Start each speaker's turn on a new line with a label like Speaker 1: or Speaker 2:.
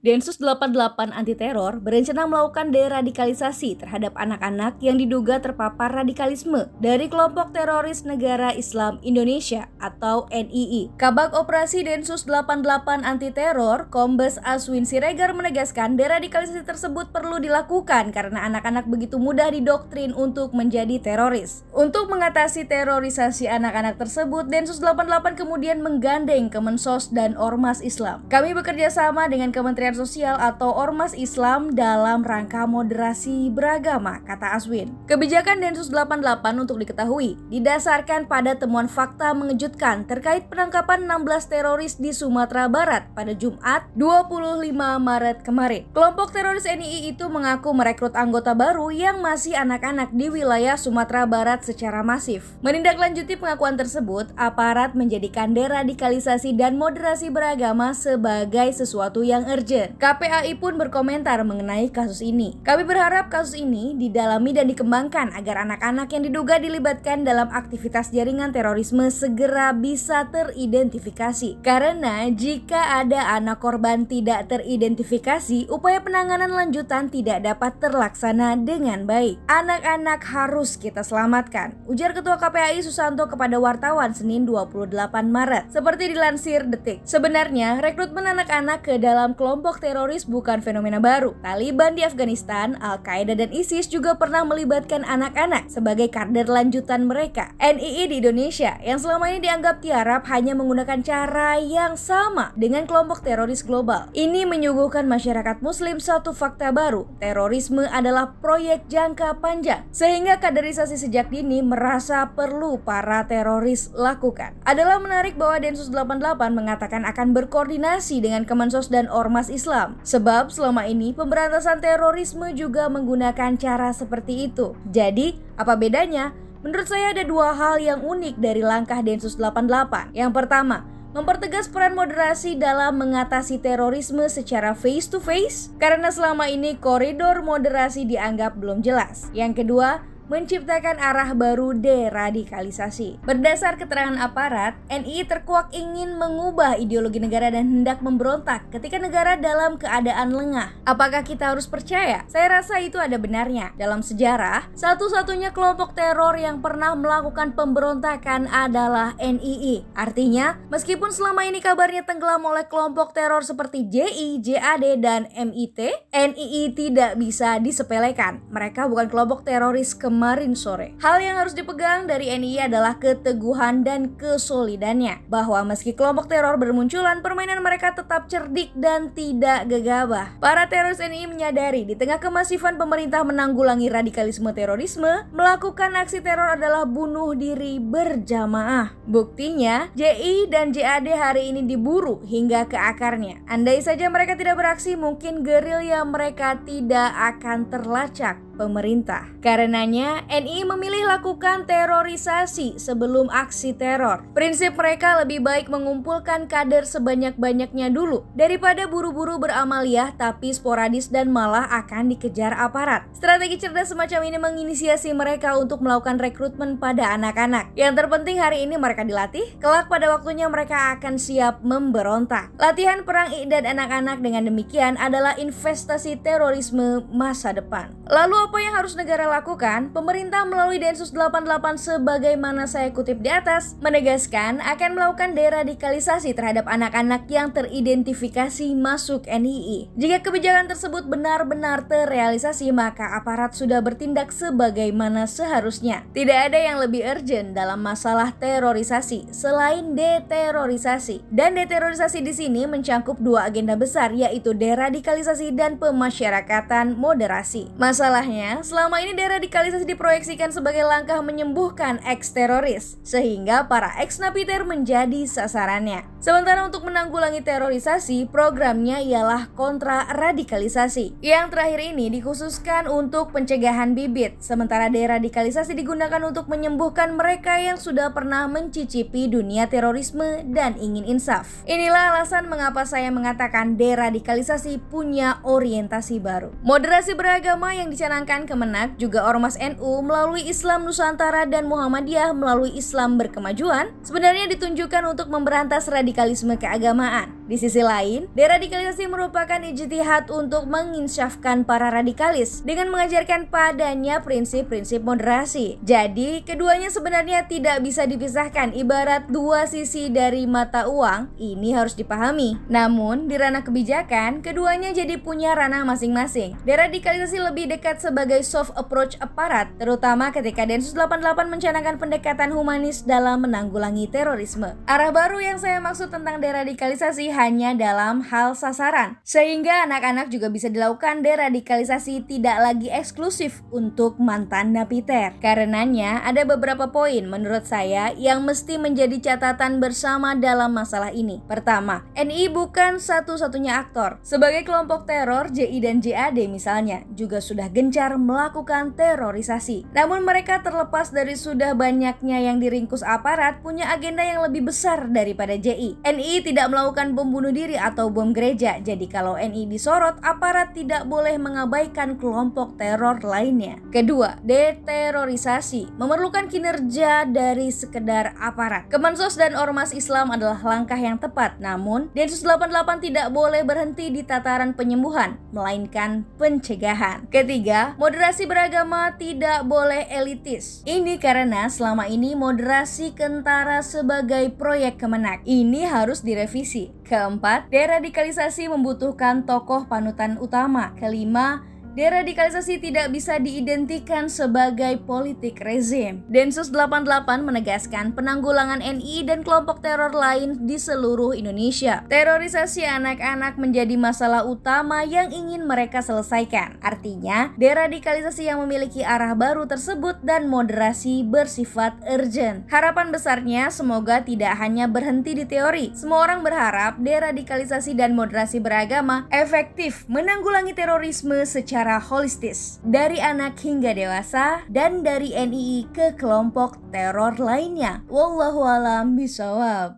Speaker 1: Densus 88 anti teror berencana melakukan deradikalisasi terhadap anak-anak yang diduga terpapar radikalisme dari kelompok teroris Negara Islam Indonesia atau NII. Kabag Operasi Densus 88 anti teror, Kombes Aswin Siregar menegaskan deradikalisasi tersebut perlu dilakukan karena anak-anak begitu mudah didoktrin untuk menjadi teroris. Untuk mengatasi terorisasi anak-anak tersebut, Densus 88 kemudian menggandeng Kemensos dan Ormas Islam. Kami bekerja sama dengan Kementerian Sosial atau Ormas Islam dalam rangka moderasi beragama, kata Aswin. Kebijakan Densus 88 untuk diketahui didasarkan pada temuan fakta mengejutkan terkait penangkapan 16 teroris di Sumatera Barat pada Jumat 25 Maret kemarin. Kelompok teroris NII itu mengaku merekrut anggota baru yang masih anak-anak di wilayah Sumatera Barat secara masif. Menindaklanjuti pengakuan tersebut, aparat menjadikan deradikalisasi dan moderasi beragama sebagai sesuatu yang urgent. KPAI pun berkomentar mengenai kasus ini. Kami berharap kasus ini didalami dan dikembangkan agar anak-anak yang diduga dilibatkan dalam aktivitas jaringan terorisme segera bisa teridentifikasi. Karena jika ada anak korban tidak teridentifikasi, upaya penanganan lanjutan tidak dapat terlaksana dengan baik. Anak-anak harus kita selamatkan, ujar Ketua KPAI Susanto kepada wartawan Senin 28 Maret. Seperti dilansir Detik, sebenarnya rekrutmen anak-anak ke dalam kelompok teroris bukan fenomena baru. Taliban di Afghanistan, Al-Qaeda dan ISIS juga pernah melibatkan anak-anak sebagai kader lanjutan mereka. NII di Indonesia yang selama ini dianggap tiarap hanya menggunakan cara yang sama dengan kelompok teroris global. Ini menyuguhkan masyarakat muslim satu fakta baru. Terorisme adalah proyek jangka panjang, sehingga kaderisasi sejak dini merasa perlu para teroris lakukan. Adalah menarik bahwa Densus 88 mengatakan akan berkoordinasi dengan Kemensos dan Ormas Islam, sebab selama ini pemberantasan terorisme juga menggunakan cara seperti itu. Jadi, apa bedanya? Menurut saya ada dua hal yang unik dari langkah Densus 88. Yang pertama, mempertegas peran moderasi dalam mengatasi terorisme secara face to face, karena selama ini koridor moderasi dianggap belum jelas. Yang kedua, menciptakan arah baru deradikalisasi. Berdasar keterangan aparat, NII terkuak ingin mengubah ideologi negara dan hendak memberontak ketika negara dalam keadaan lengah. Apakah kita harus percaya? Saya rasa itu ada benarnya. Dalam sejarah, satu-satunya kelompok teror yang pernah melakukan pemberontakan adalah NII. Artinya, meskipun selama ini kabarnya tenggelam oleh kelompok teror seperti JI, JAD, dan MIT, NII tidak bisa disepelekan. Mereka bukan kelompok teroris kemarin sore. Hal yang harus dipegang dari NII adalah keteguhan dan kesolidannya, bahwa meski kelompok teror bermunculan, permainan mereka tetap cerdik dan tidak gegabah. Para teroris NII menyadari di tengah kemasifan pemerintah menanggulangi radikalisme terorisme, melakukan aksi teror adalah bunuh diri berjamaah. Buktinya, JI dan JAD hari ini diburu hingga ke akarnya. Andai saja mereka tidak beraksi, mungkin gerilya mereka tidak akan terlacak pemerintah. Karenanya, NII memilih lakukan terorisasi sebelum aksi teror. Prinsip mereka lebih baik mengumpulkan kader sebanyak-banyaknya dulu daripada buru-buru beramaliyah tapi sporadis dan malah akan dikejar aparat. Strategi cerdas semacam ini menginisiasi mereka untuk melakukan rekrutmen pada anak-anak. Yang terpenting hari ini mereka dilatih, kelak pada waktunya mereka akan siap memberontak. Latihan perang dan anak-anak dengan demikian adalah investasi terorisme masa depan. Lalu apa yang harus negara lakukan? Pemerintah melalui Densus 88 sebagaimana saya kutip di atas, menegaskan akan melakukan deradikalisasi terhadap anak-anak yang teridentifikasi masuk NII. Jika kebijakan tersebut benar-benar terrealisasi, maka aparat sudah bertindak sebagaimana seharusnya. Tidak ada yang lebih urgent dalam masalah terorisasi selain deterorisasi. Dan deterorisasi di sini mencakup dua agenda besar, yaitu deradikalisasi dan pemasyarakatan moderasi. Masalahnya, selama ini deradikalisasi diproyeksikan sebagai langkah menyembuhkan ex-teroris, sehingga para ex-napiter menjadi sasarannya. Sementara untuk menanggulangi terorisasi, programnya ialah kontra-radikalisasi. Yang terakhir ini dikhususkan untuk pencegahan bibit, sementara deradikalisasi digunakan untuk menyembuhkan mereka yang sudah pernah mencicipi dunia terorisme dan ingin insaf. Inilah alasan mengapa saya mengatakan deradikalisasi punya orientasi baru. Moderasi beragama yang dicanangkan Kemenak juga Ormas NU melalui Islam Nusantara dan Muhammadiyah melalui Islam Berkemajuan sebenarnya ditunjukkan untuk memberantas radikalisme keagamaan. Di sisi lain, deradikalisasi merupakan ijtihad untuk menginsyafkan para radikalis dengan mengajarkan padanya prinsip-prinsip moderasi. Jadi, keduanya sebenarnya tidak bisa dipisahkan, ibarat dua sisi dari mata uang. Ini harus dipahami. Namun, di ranah kebijakan, keduanya jadi punya ranah masing-masing. Deradikalisasi lebih dekat sebagai soft approach aparat, terutama ketika Densus 88 mencanangkan pendekatan humanis dalam menanggulangi terorisme. Arah baru yang saya maksud tentang deradikalisasi hanya dalam hal sasaran, sehingga anak-anak juga bisa dilakukan deradikalisasi tidak lagi eksklusif untuk mantan napiter. Karenanya, ada beberapa poin menurut saya yang mesti menjadi catatan bersama dalam masalah ini. Pertama, NI bukan satu-satunya aktor. Sebagai kelompok teror, JI dan JAD misalnya, juga sudah gencar melakukan terorisasi. Namun mereka terlepas dari sudah banyaknya yang diringkus aparat, punya agenda yang lebih besar daripada JI. NI tidak melakukan bom bunuh diri atau bom gereja, jadi kalau NI disorot, aparat tidak boleh mengabaikan kelompok teror lainnya. Kedua, deterorisasi memerlukan kinerja dari sekedar aparat. Kemensos dan ormas Islam adalah langkah yang tepat, namun Densus 88 tidak boleh berhenti di tataran penyembuhan, melainkan pencegahan. Ketiga, moderasi beragama tidak boleh elitis. Ini karena selama ini moderasi kentara sebagai proyek Kemenak. Ini harus direvisi. Keempat, deradikalisasi membutuhkan tokoh panutan utama. Kelima, deradikalisasi tidak bisa diidentikan sebagai politik rezim. Densus 88 menegaskan penanggulangan NI dan kelompok teror lain di seluruh Indonesia. Terorisasi anak-anak menjadi masalah utama yang ingin mereka selesaikan. Artinya, deradikalisasi yang memiliki arah baru tersebut dan moderasi bersifat urgent. Harapan besarnya semoga tidak hanya berhenti di teori. Semua orang berharap deradikalisasi dan moderasi beragama efektif menanggulangi terorisme secara holistis, dari anak hingga dewasa dan dari NII ke kelompok teror lainnya. Wallahu a'lam bishawab.